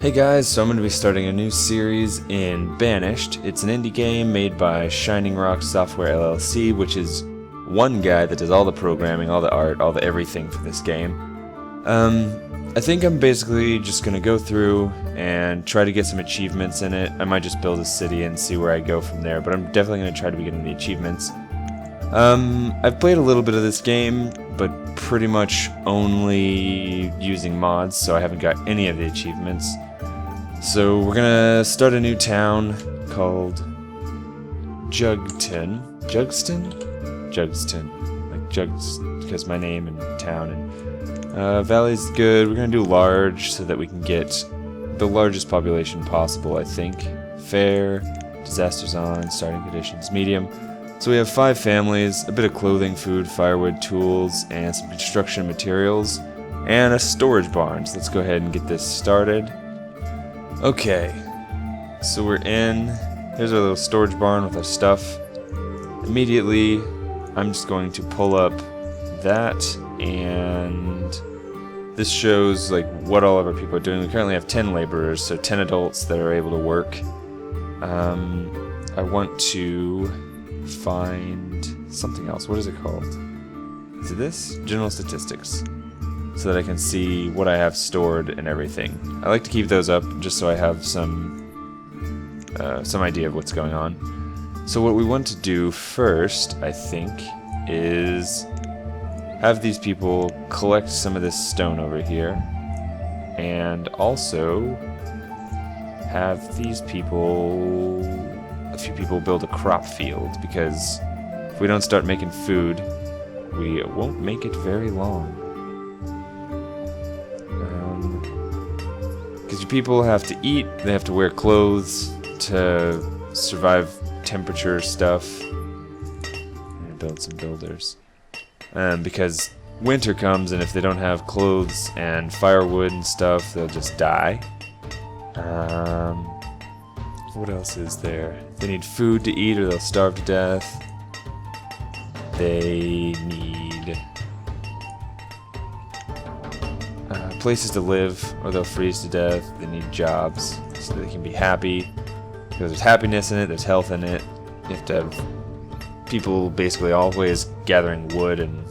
Hey guys, so I'm going to be starting a new series in Banished. It's an indie game made by Shining Rock Software LLC, which is one guy that does all the programming, all the art, all the everything for this game. I think I'm basically just going to go through and try to get some achievements in it. I might just build a city and see where I go from there, but I'm definitely going to try to be getting the achievements. I've played a little bit of this game, but pretty much only using mods, so I haven't got any of the achievements. So we're gonna start a new town called Jugston. Jugston? Like Jugs, because my name and town. And Valley's good. We're gonna do large so that we can get the largest population possible, I think. Fair, disasters on, starting conditions, medium. So we have 5 families, a bit of clothing, food, firewood, tools, and some construction materials, and a storage barn. So let's go ahead and get this started. Okay, so we're in. Here's our little storage barn with our stuff. Immediately, I'm just going to pull up that, and this shows like what all of our people are doing. We currently have 10 laborers, so 10 adults that are able to work. I want to find something else. What is it called? Is it this? General statistics. So that I can see what I have stored and everything. I like to keep those up just so I have some idea of what's going on. So what we want to do first, I think, is have these people collect some of this stone over here, and also have these people, a few people, build a crop field, because if we don't start making food, we won't make it very long. Because your people have to eat, they have to wear clothes to survive temperature stuff. I'm gonna build some builders. Because winter comes, and if they don't have clothes and firewood and stuff, they'll just die. What else is there? They need food to eat or they'll starve to death. They need places to live or they'll freeze to death. They need jobs so they can be happy. Because there's happiness in it, there's health in it. You have to have people basically always gathering wood and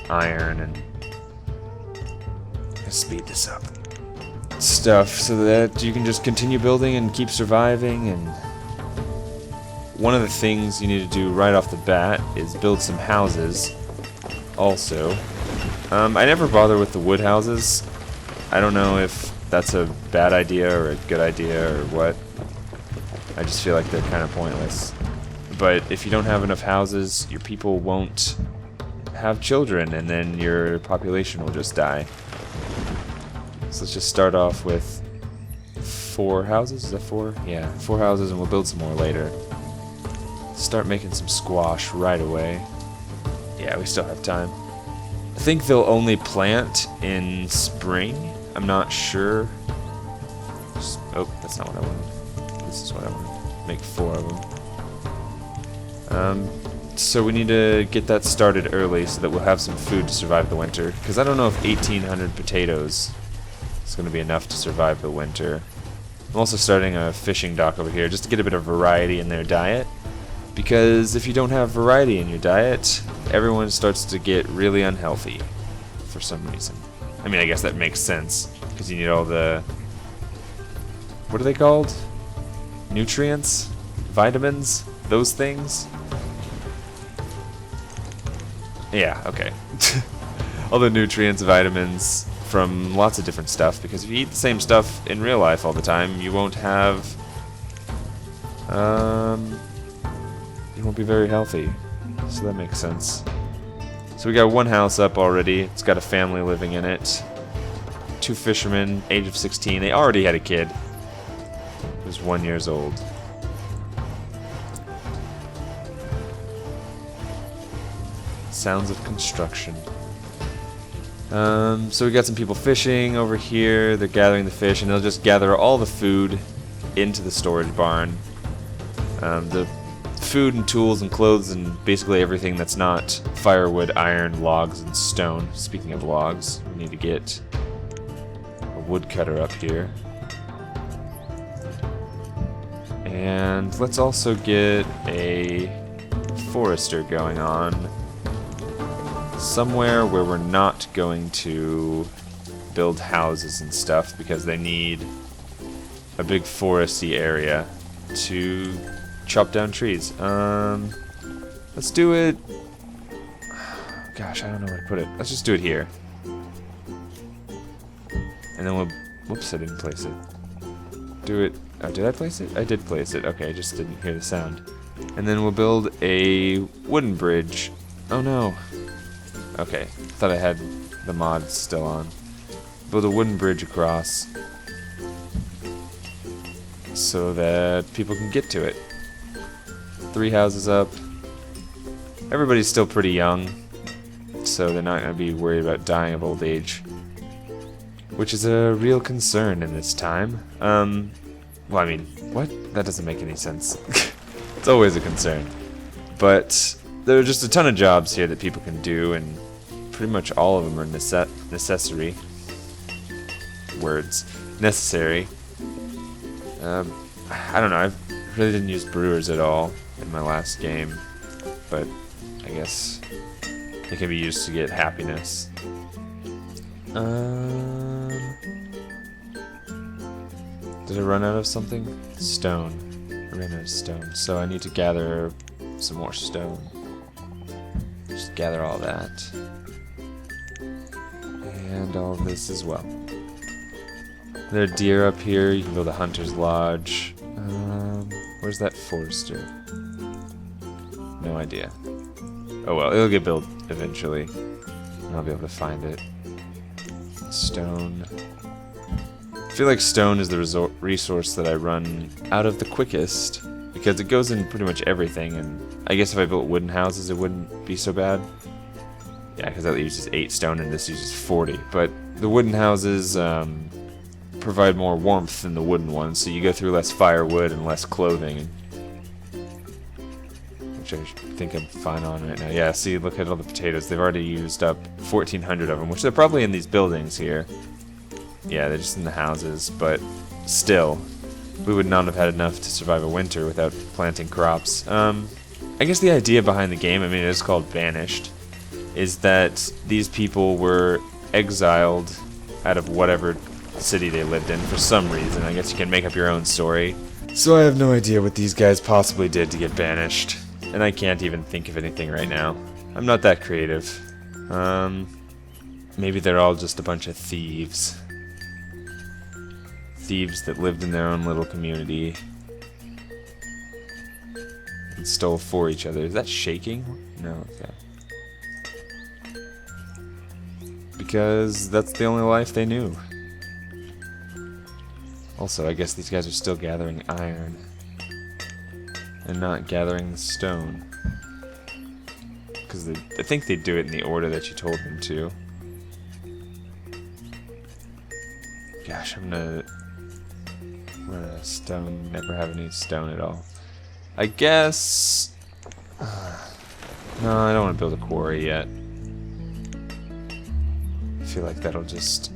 iron and speed this up. Stuff so that you can just continue building and keep surviving. And one of the things you need to do right off the bat is build some houses also. I never bother with the wood houses. I don't know if that's a bad idea or a good idea or what. I just feel like they're kind of pointless. But if you don't have enough houses, your people won't have children, and then your population will just die. So let's just start off with 4 houses. Is that 4? Yeah, 4 houses, and we'll build some more later. Start making some squash right away. Yeah, we still have time. I think they'll only plant in spring. I'm not sure. Oh, that's not what I wanted. This is what I wanted. Make 4 of them. So we need to get that started early so that we'll have some food to survive the winter. Because I don't know if 1,800 potatoes is going to be enough to survive the winter. I'm also starting a fishing dock over here just to get a bit of variety in their diet. Because if you don't have variety in your diet, everyone starts to get really unhealthy for some reason. I mean, I guess that makes sense, because you need all the... What are they called? Nutrients? Vitamins? Those things? Yeah, okay. All the nutrients, vitamins, from lots of different stuff, because if you eat the same stuff in real life all the time, you won't have... you won't be very healthy. So that makes sense. So we got 1 house up already. It's got a family living in it. 2 fishermen, age of 16. They already had a kid. He was 1 year old. Sounds of construction. So we got some people fishing over here. They're gathering the fish, and they'll just gather all the food into the storage barn. The food and tools and clothes and basically everything that's not firewood, iron, logs, and stone. Speaking of logs, we need to get a woodcutter up here. And let's also get a forester going on somewhere where we're not going to build houses and stuff, because they need a big foresty area to chop down trees. Let's do it. Gosh, I don't know where to put it. Let's just do it here. And then we'll... Whoops, I didn't place it. Do it... Oh, did I place it? I did place it. Okay, I just didn't hear the sound. And then we'll build a wooden bridge. Oh no. Okay, thought I had the mod still on. Build a wooden bridge across so that people can get to it. 3 houses up. Everybody's still pretty young, so they're not going to be worried about dying of old age, which is a real concern in this time. Well, I mean, what? That doesn't make any sense. It's always a concern. But there are just a ton of jobs here that people can do, and pretty much all of them are necessary. Words. Necessary. I don't know, I really didn't use brewers at all in my last game, but I guess they can be used to get happiness. Did I run out of something? Stone. I ran out of stone, so I need to gather some more stone. Just gather all that. And all of this as well. There are deer up here. You can build a hunter's lodge. Where's that forester? No idea. Oh well, it'll get built eventually. And I'll be able to find it. Stone. I feel like stone is the resource that I run out of the quickest, because it goes in pretty much everything, and I guess if I built wooden houses it wouldn't be so bad. Yeah, because that uses 8 stone and this uses 40. But the wooden houses provide more warmth than the wooden ones, so you go through less firewood and less clothing, which I think I'm fine on right now. Yeah, see, look at all the potatoes. They've already used up 1,400 of them, which they're probably in these buildings here. Yeah, they're just in the houses, but still, we would not have had enough to survive a winter without planting crops. I guess the idea behind the game, I mean, it's called Banished, is that these people were exiled out of whatever city they lived in for some reason. I guess you can make up your own story. So I have no idea what these guys possibly did to get banished, and I can't even think of anything right now. I'm not that creative. Maybe they're all just a bunch of thieves. Thieves that lived in their own little community and stole for each other. Is that shaking? No, okay. Because that's the only life they knew. Also, I guess these guys are still gathering iron and not gathering the stone. Because I think they do it in the order that you told them to. Gosh, I'm gonna run out of stone, never have any stone at all. I guess... no, I don't want to build a quarry yet. I feel like that'll just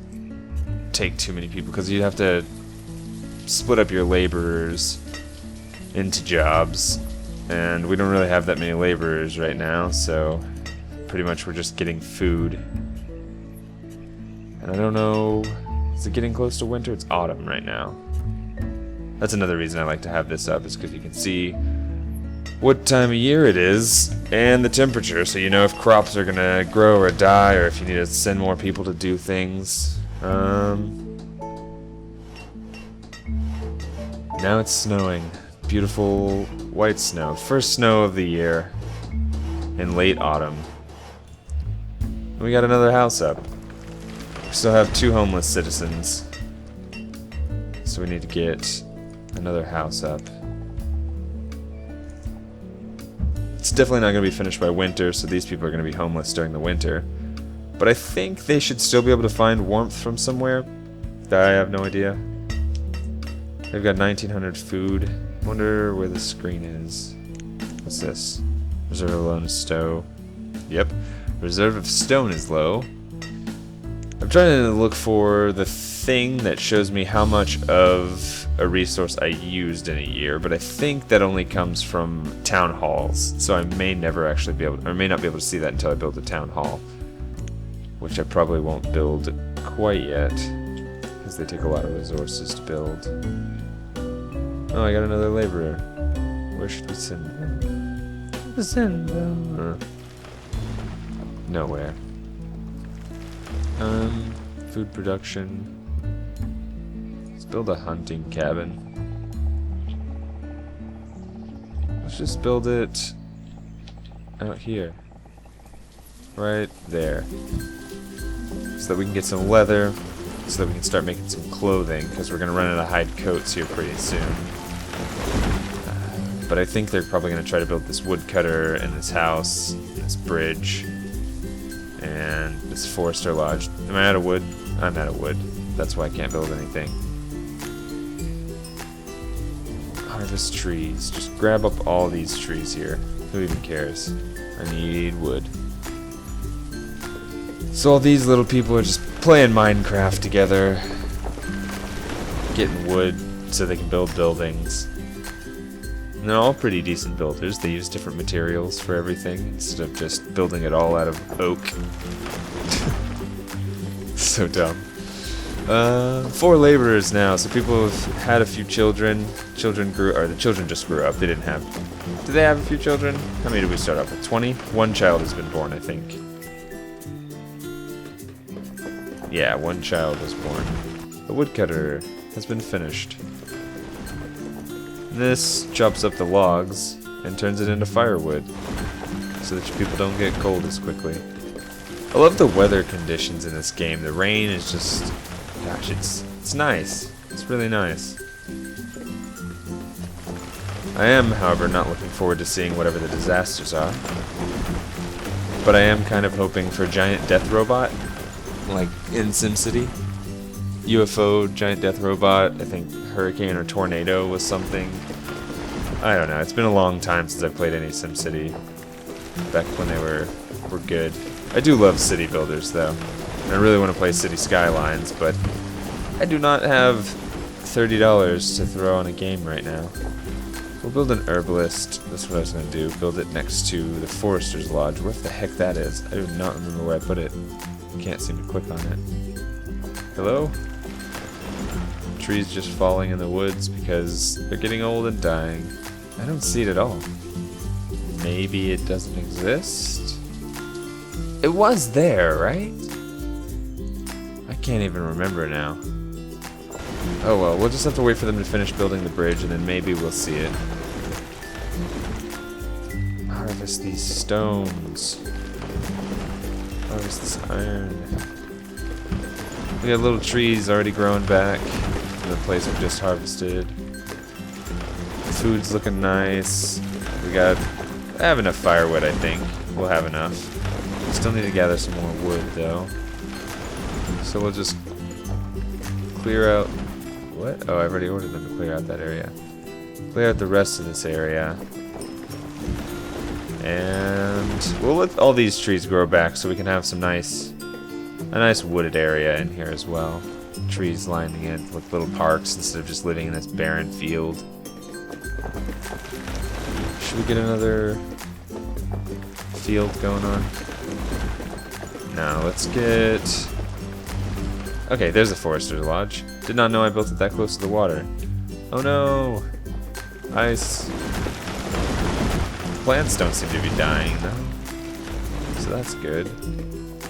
take too many people, because you'd have to split up your laborers into jobs, and we don't really have that many laborers right now, so pretty much we're just getting food. And I don't know, is it getting close to winter? It's autumn right now. That's another reason I like to have this up, is because you can see what time of year it is and the temperature, so you know if crops are gonna grow or die, or if you need to send more people to do things. Now it's snowing. Beautiful white snow. First snow of the year in late autumn. And we got another house up. We still have 2 homeless citizens, so we need to get another house up. It's definitely not going to be finished by winter, so these people are going to be homeless during the winter. But I think they should still be able to find warmth from somewhere. I have no idea. They've got 1,900 food. Wonder where the screen is. What's this? Reserve of low stone. Yep. Reserve of stone is low. I'm trying to look for the thing that shows me how much of a resource I used in a year, but I think that only comes from town halls, so I may never actually be able, or may not be able to see that until I build a town hall, which I probably won't build quite yet, because they take a lot of resources to build. Oh, I got another laborer. Where should we send them? Send them. Nowhere. Food production. Let's build a hunting cabin. Let's just build it out here. Right there. So that we can get some leather, so that we can start making some clothing, because we're going to run out of hide coats here pretty soon. But I think they're probably going to try to build this woodcutter and this house, and this bridge, and this forester lodge. Am I out of wood? I'm out of wood. That's why I can't build anything. Harvest trees. Just grab up all these trees here. Who even cares? I need wood. So all these little people are just playing Minecraft together, getting wood so they can build buildings. And they're all pretty decent builders. They use different materials for everything instead of just building it all out of oak. So dumb. 4 laborers now, so people have had a few children. The children just grew up. They didn't have. Did they have a few children? How many did we start off with? 20? 1 child has been born, I think. Yeah, 1 child was born. The woodcutter has been finished. This chops up the logs and turns it into firewood, so that people don't get cold as quickly. I love the weather conditions in this game. The rain is just, gosh, it's nice. It's really nice. I am, however, not looking forward to seeing whatever the disasters are. But I am kind of hoping for a giant death robot, like in SimCity. UFO, giant death robot, I think hurricane or tornado was something. I don't know, it's been a long time since I've played any SimCity. Back when they were good. I do love city builders though. And I really want to play City Skylines, but I do not have $30 to throw on a game right now. We'll build an herbalist. That's what I was going to do. Build it next to the Forester's Lodge. What the heck that is? I do not remember where I put it. Can't seem to click on it. Hello? Trees just falling in the woods because they're getting old and dying. I don't see it at all. Maybe it doesn't exist? It was there, right? I can't even remember now. Oh well, we'll just have to wait for them to finish building the bridge and then maybe we'll see it. Harvest these stones. Harvest this iron. We got little trees already growing back in the place I've just harvested. The food's looking nice. I have enough firewood, I think. We'll have enough. Still need to gather some more wood though. So we'll just clear out. What? Oh, I've already ordered them to clear out that area. Clear out the rest of this area. And we'll let all these trees grow back so we can have some a nice wooded area in here as well. Trees lining it with little parks instead of just living in this barren field. Should we get another field going on? No, let's get... Okay, there's a Forester's Lodge. Did not know I built it that close to the water. Oh no! Ice. Plants don't seem to be dying though. So that's good.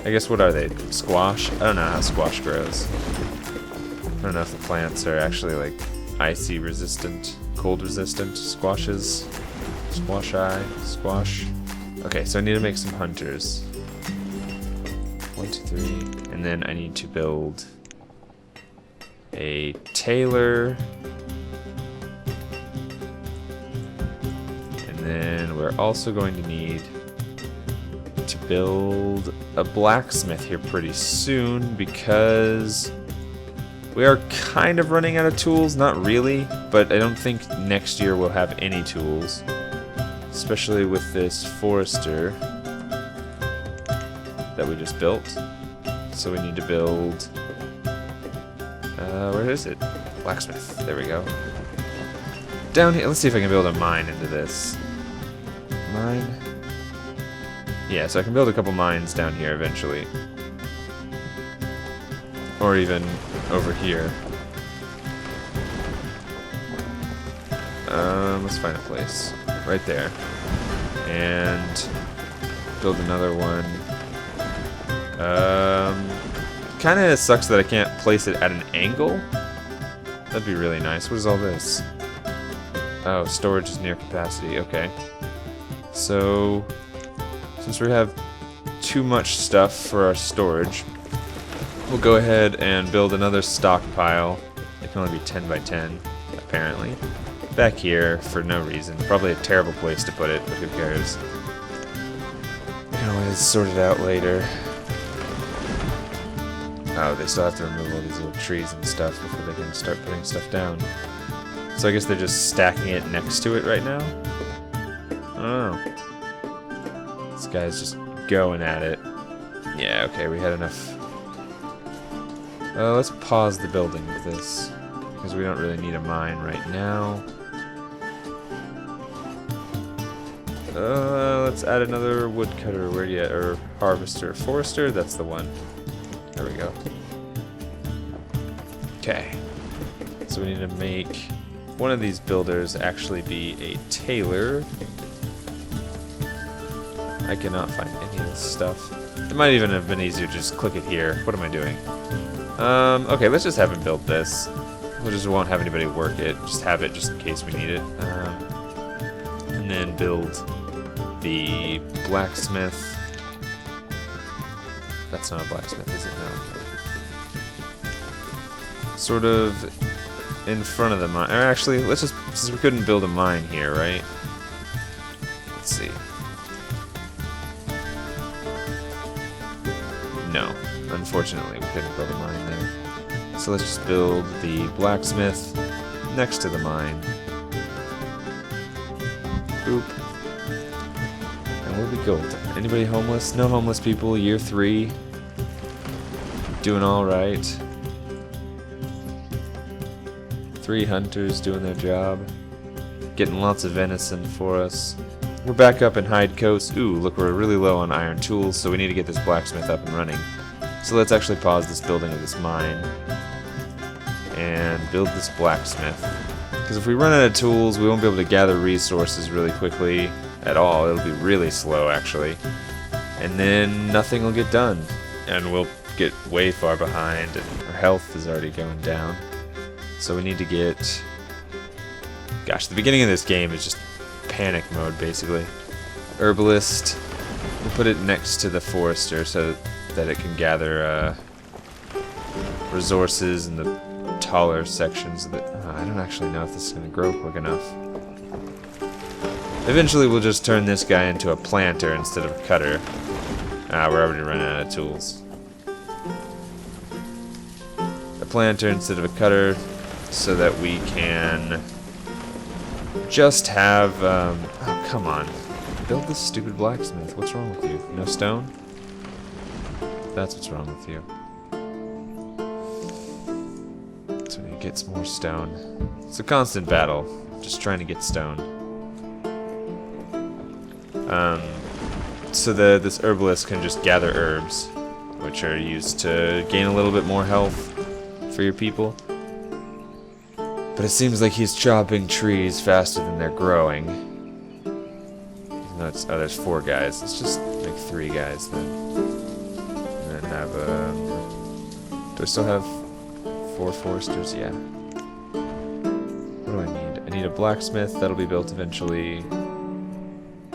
I guess what are they? Squash? I don't know how squash grows. I don't know if the plants are actually like icy resistant, cold resistant. Squashes. Squash-eye. Squash. Okay, so I need to make some hunters. 1, 2, 3. And then I need to build a tailor. And then we're also going to need to build a blacksmith here pretty soon because we are kind of running out of tools. Not really, but I don't think next year we'll have any tools. Especially with this forester that we just built. So we need to build Where is it? Blacksmith. There we go. Down here. Let's see if I can build a mine into this. Mine? Yeah, so I can build a couple mines down here eventually. Or even over here. Let's find a place. Right there. And build another one. Kind of sucks that I can't place it at an angle. That'd be really nice. What is all this? Oh, storage is near capacity. Okay. So, since we have too much stuff for our storage, we'll go ahead and build another stockpile. It can only be 10 by 10, apparently. Back here for no reason. Probably a terrible place to put it, but who cares? We can always sort it out later. Oh, they still have to remove all these little trees and stuff before they can start putting stuff down. So I guess they're just stacking it next to it right now? I don't know. This guy's just going at it. Yeah, okay, we had enough. Let's pause the building of this, because we don't really need a mine right now. Let's add another woodcutter. Where you at? Or harvester, forester? That's the one. There we go. Okay. So we need to make one of these builders actually be a tailor. I cannot find any of this stuff. It might even have been easier to just click it here. What am I doing? Okay, let's just have him build this. We just won't have anybody work it. Just have it just in case we need it. And then build the blacksmith. That's not a blacksmith, is it? No. Sort of in front of the mine. Or actually, let's just, since we couldn't build a mine here, right? Let's see. No, unfortunately, we couldn't build a mine there. So let's just build the blacksmith next to the mine. Boop. And we'll be golden. Anybody homeless? No homeless people. Year 3. Doing alright. 3 hunters doing their job. Getting lots of venison for us. We're back up in Hyde Coast. Ooh, look, we're really low on iron tools, so we need to get this blacksmith up and running. So let's actually pause this building of this mine and build this blacksmith. Because if we run out of tools, we won't be able to gather resources really quickly at all. It'll be really slow, actually. And then nothing will get done. And we'll get way far behind, and our health is already going down. So we need to get... Gosh, the beginning of this game is just panic mode, basically. Herbalist. We'll put it next to the forester so that it can gather resources in the taller sections of the... I don't actually know if this is going to grow quick enough. Eventually we'll just turn this guy into a planter instead of a cutter. We're already running out of tools. A planter instead of a cutter so that we can just have... oh, come on. Build this stupid blacksmith. What's wrong with you? No stone? That's what's wrong with you. So we need to get some more stone. It's a constant battle. Just trying to get stone. So this herbalist can just gather herbs, which are used to gain a little bit more health for your people. But it seems like he's chopping trees faster than they're growing. No, oh, there's 4 guys. Let's just make 3 guys then. And then have do I still have 4 foresters? Yeah. What do I need? I need a blacksmith. That'll be built eventually.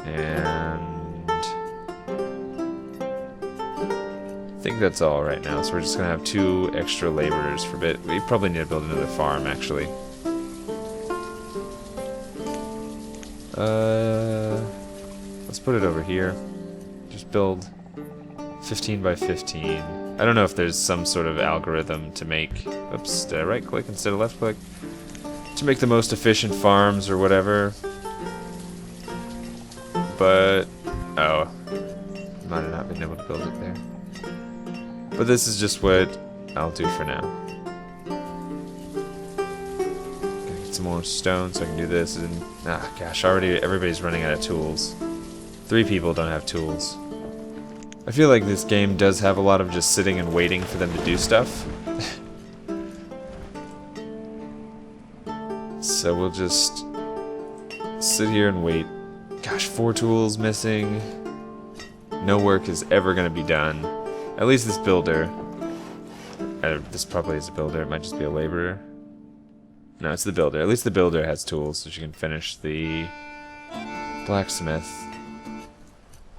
And I think that's all right now. So we're just gonna have 2 extra laborers for a bit. We probably need to build another farm, actually. Let's put it over here. Just build 15 by 15. I don't know if there's some sort of algorithm to make... Oops, did I right click instead of left click? To make the most efficient farms or whatever. But... oh. Might have not been able to build it there. But this is just what I'll do for now. some more stone so I can do this. And gosh, already everybody's running out of tools. 3 people don't have tools. I feel like this game does have a lot of just sitting and waiting for them to do stuff. So we'll just sit here and wait. Gosh, 4 tools missing. No work is ever going to be done. At least this builder. This probably is a builder. It might just be a laborer. No, it's the builder. At least the builder has tools, so she can finish the blacksmith.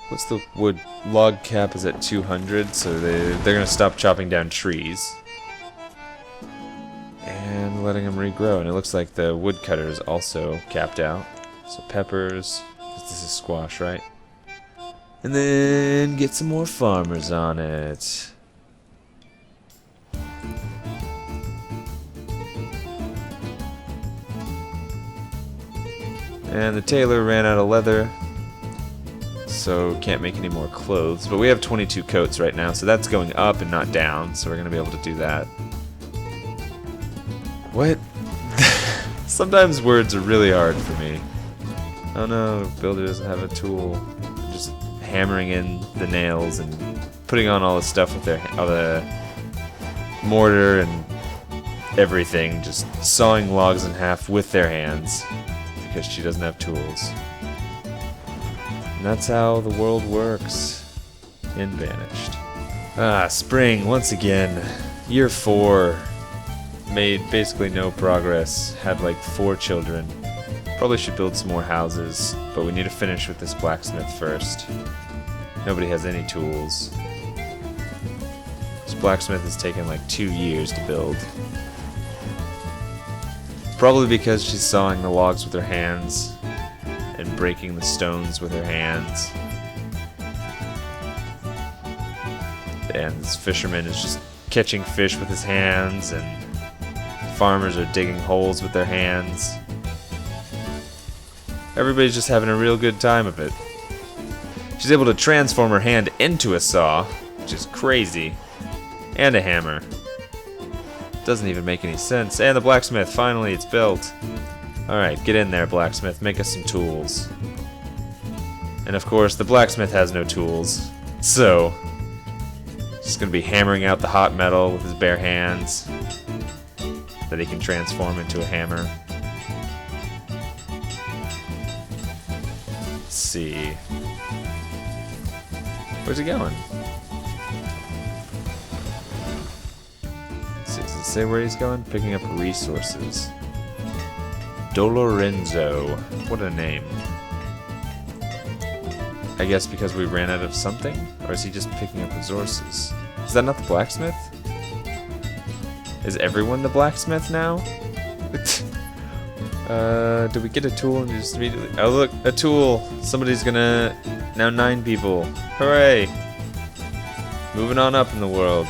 What's the wood? Log cap is at 200, so they're going to stop chopping down trees. And letting them regrow. And it looks like the woodcutter is also capped out. So peppers. This is squash, right? And then get some more farmers on it. And the tailor ran out of leather, so can't make any more clothes. But we have 22 coats right now, so that's going up and not down, so we're going to be able to do that. What? Sometimes words are really hard for me. Oh no, builder doesn't have a tool. Just hammering in the nails and putting on all the stuff with all the mortar and everything, just sawing logs in half with their hands. Because she doesn't have tools. And that's how the world works in Banished. Spring, once again. Year 4. Made basically no progress. Had like 4 children. Probably should build some more houses, but we need to finish with this blacksmith first. Nobody has any tools. This blacksmith has taken like 2 years to build. Probably because she's sawing the logs with her hands and breaking the stones with her hands. And this fisherman is just catching fish with his hands, and farmers are digging holes with their hands. Everybody's just having a real good time of it. She's able to transform her hand into a saw, which is crazy, and a hammer. Doesn't even make any sense. And the blacksmith, finally, it's built. Alright, get in there, blacksmith. Make us some tools. And of course, the blacksmith has no tools. So, he's gonna be hammering out the hot metal with his bare hands that he can transform into a hammer. Let's see. Where's he going? Does it say where he's going? Picking up resources. Dolorenzo. What a name. I guess because we ran out of something? Or is he just picking up resources? Is that not the blacksmith? Is everyone the blacksmith now? Did we get a tool and just immediately... Oh look, a tool! Somebody's gonna... Now 9 people. Hooray! Moving on up in the world.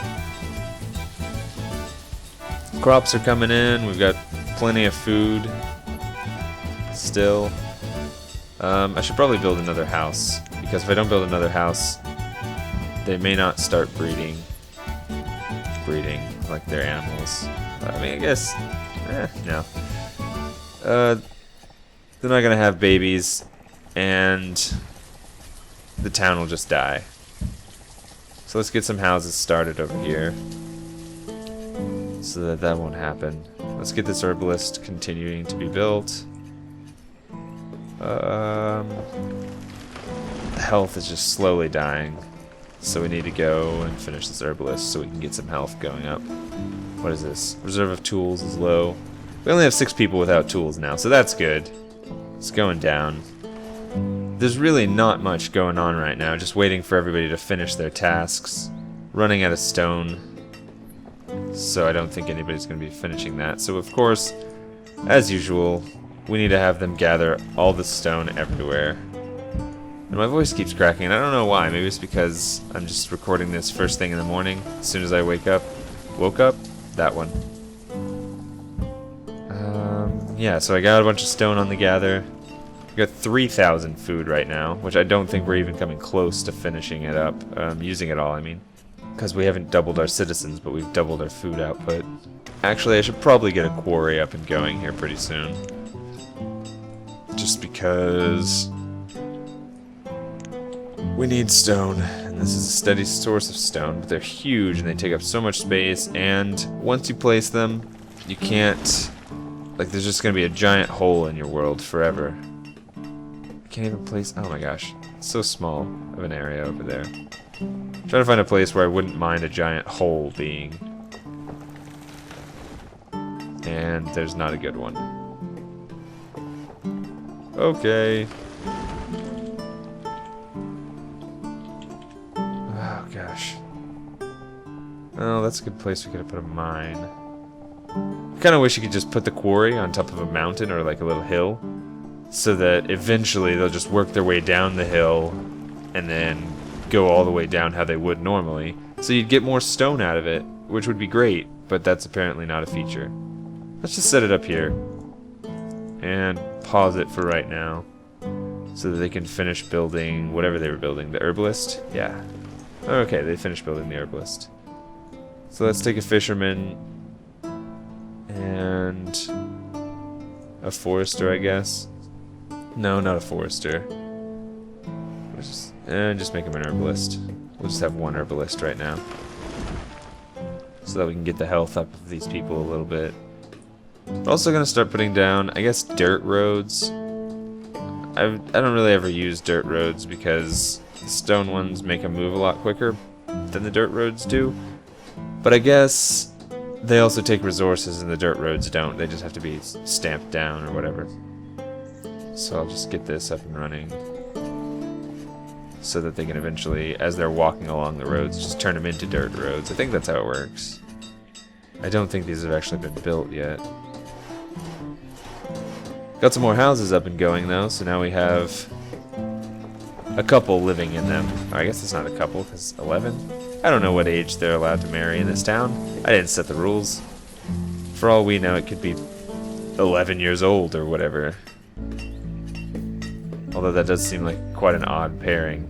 Crops are coming in. We've got plenty of food. Still. I should probably build another house. Because if I don't build another house, they may not start breeding like their animals. I mean, I guess... no. They're not gonna have babies, and the town will just die. So let's get some houses started over here, so that won't happen. Let's get this herbalist continuing to be built. The health is just slowly dying, so we need to go and finish this herbalist so we can get some health going up. What is this? Reserve of tools is low. We only have 6 people without tools now, so that's good. It's going down. There's really not much going on right now, just waiting for everybody to finish their tasks. Running out of stone, so I don't think anybody's going to be finishing that. So of course, as usual, we need to have them gather all the stone everywhere. And my voice keeps cracking, and I don't know why. Maybe it's because I'm just recording this first thing in the morning, as soon as I wake up. Woke up? That one. Yeah, so I got a bunch of stone on the gather. We got 3,000 food right now, which I don't think we're even coming close to finishing it up. Using it all, I mean. because we haven't doubled our citizens, but we've doubled our food output. Actually, I should probably get a quarry up and going here pretty soon. Just because we need stone, and this is a steady source of stone, but they're huge and they take up so much space, and once you place them, you can't, like, there's just gonna be a giant hole in your world forever. I can't even place, oh my gosh, it's so small of an area over there. I'm trying to find a place where I wouldn't mind a giant hole being. And there's not a good one. Okay. Oh gosh. Oh, that's a good place we could have put a mine. I kind of wish you could just put the quarry on top of a mountain or like a little hill, so that eventually they'll just work their way down the hill and then go all the way down how they would normally. So you'd get more stone out of it, which would be great, but that's apparently not a feature. Let's just set it up here and pause it for right now so that they can finish building whatever they were building. The herbalist? Yeah. Okay, they finished building the herbalist. So let's take a fisherman and a forester, I guess. No, not a forester. Just make him an herbalist. We'll just have one herbalist right now, so that we can get the health up of these people a little bit. We're also going to start putting down, I guess, dirt roads. I don't really ever use dirt roads because the stone ones make them move a lot quicker than the dirt roads do. But I guess they also take resources and the dirt roads don't. They just have to be stamped down or whatever. So I'll just get this up and running so that they can eventually, as they're walking along the roads, just turn them into dirt roads. I think that's how it works. I don't think these have actually been built yet. Got some more houses up and going though, so now we have a couple living in them. Or I guess it's not a couple, because 11? I don't know what age they're allowed to marry in this town. I didn't set the rules. For all we know, it could be 11 years old or whatever. Although that does seem like quite an odd pairing.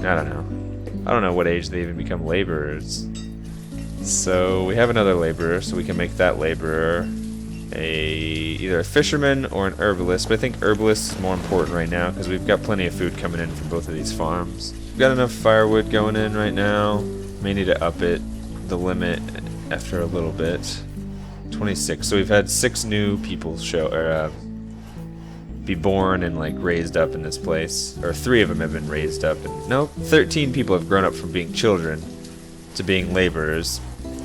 I don't know. I don't know what age they even become laborers. So we have another laborer, so we can make that laborer either a fisherman or an herbalist. But I think herbalist is more important right now because we've got plenty of food coming in from both of these farms. We've got enough firewood going in right now. May need to up it, the limit, after a little bit. 26. So we've had 6 new people be born and like raised up in this place, or 3 of them have been raised up, and no, 13 people have grown up from being children to being laborers,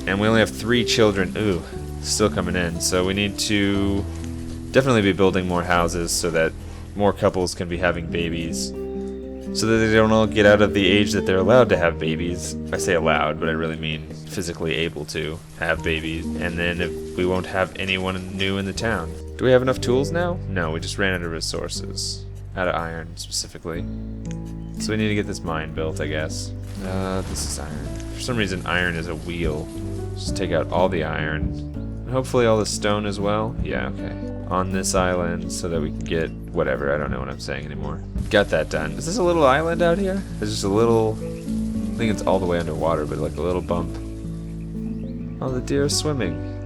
and we only have 3 children still coming in. So we need to definitely be building more houses so that more couples can be having babies, so that they don't all get out of the age that they're allowed to have babies. I say allowed, but I really mean physically able to have babies, and then we won't have anyone new in the town. Do we have enough tools now? No, we just ran out of resources. Out of iron, specifically. So we need to get this mine built, I guess. This is iron. For some reason, iron is a wheel. Just take out all the iron. And hopefully all the stone as well. Yeah, okay. On this island, so that we can get whatever. I don't know what I'm saying anymore. Got that done. Is this a little island out here? There's just a little... I think it's all the way underwater, but like a little bump. Oh, the deer is swimming.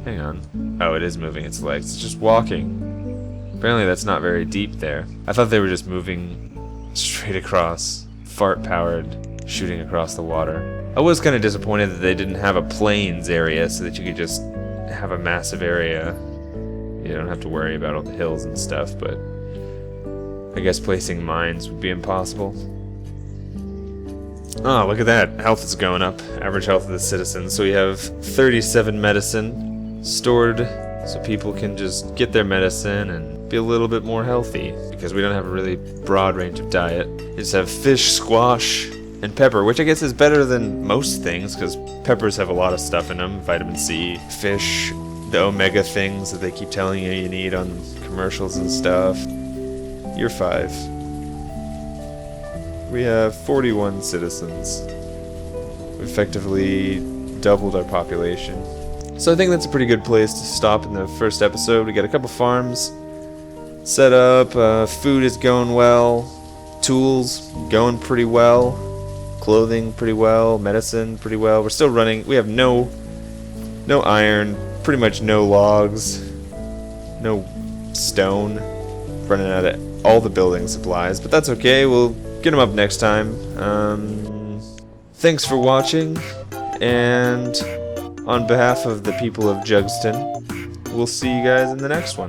Hang on. Oh, it is moving its legs. It's just walking. Apparently that's not very deep there. I thought they were just moving straight across. Fart-powered, shooting across the water. I was kind of disappointed that they didn't have a plains area so that you could just have a massive area. You don't have to worry about all the hills and stuff, but I guess placing mines would be impossible. Oh, look at that. Health is going up. Average health of the citizens. So we have 37 medicine stored so people can just get their medicine and be a little bit more healthy, because we don't have a really broad range of diet. We just have fish, squash, and pepper, which I guess is better than most things because peppers have a lot of stuff in them. Vitamin C, fish, the omega things that they keep telling you you need on commercials and stuff. Year 5. We have 41 citizens. We effectively doubled our population. So I think that's a pretty good place to stop in the first episode. We got a couple farms set up, food is going well, tools going pretty well, clothing pretty well, medicine pretty well. We're still running. We have no iron, pretty much no logs, no stone. Running out of all the building supplies, but that's okay. We'll get them up next time. Thanks for watching, and on behalf of the people of Jugston, we'll see you guys in the next one.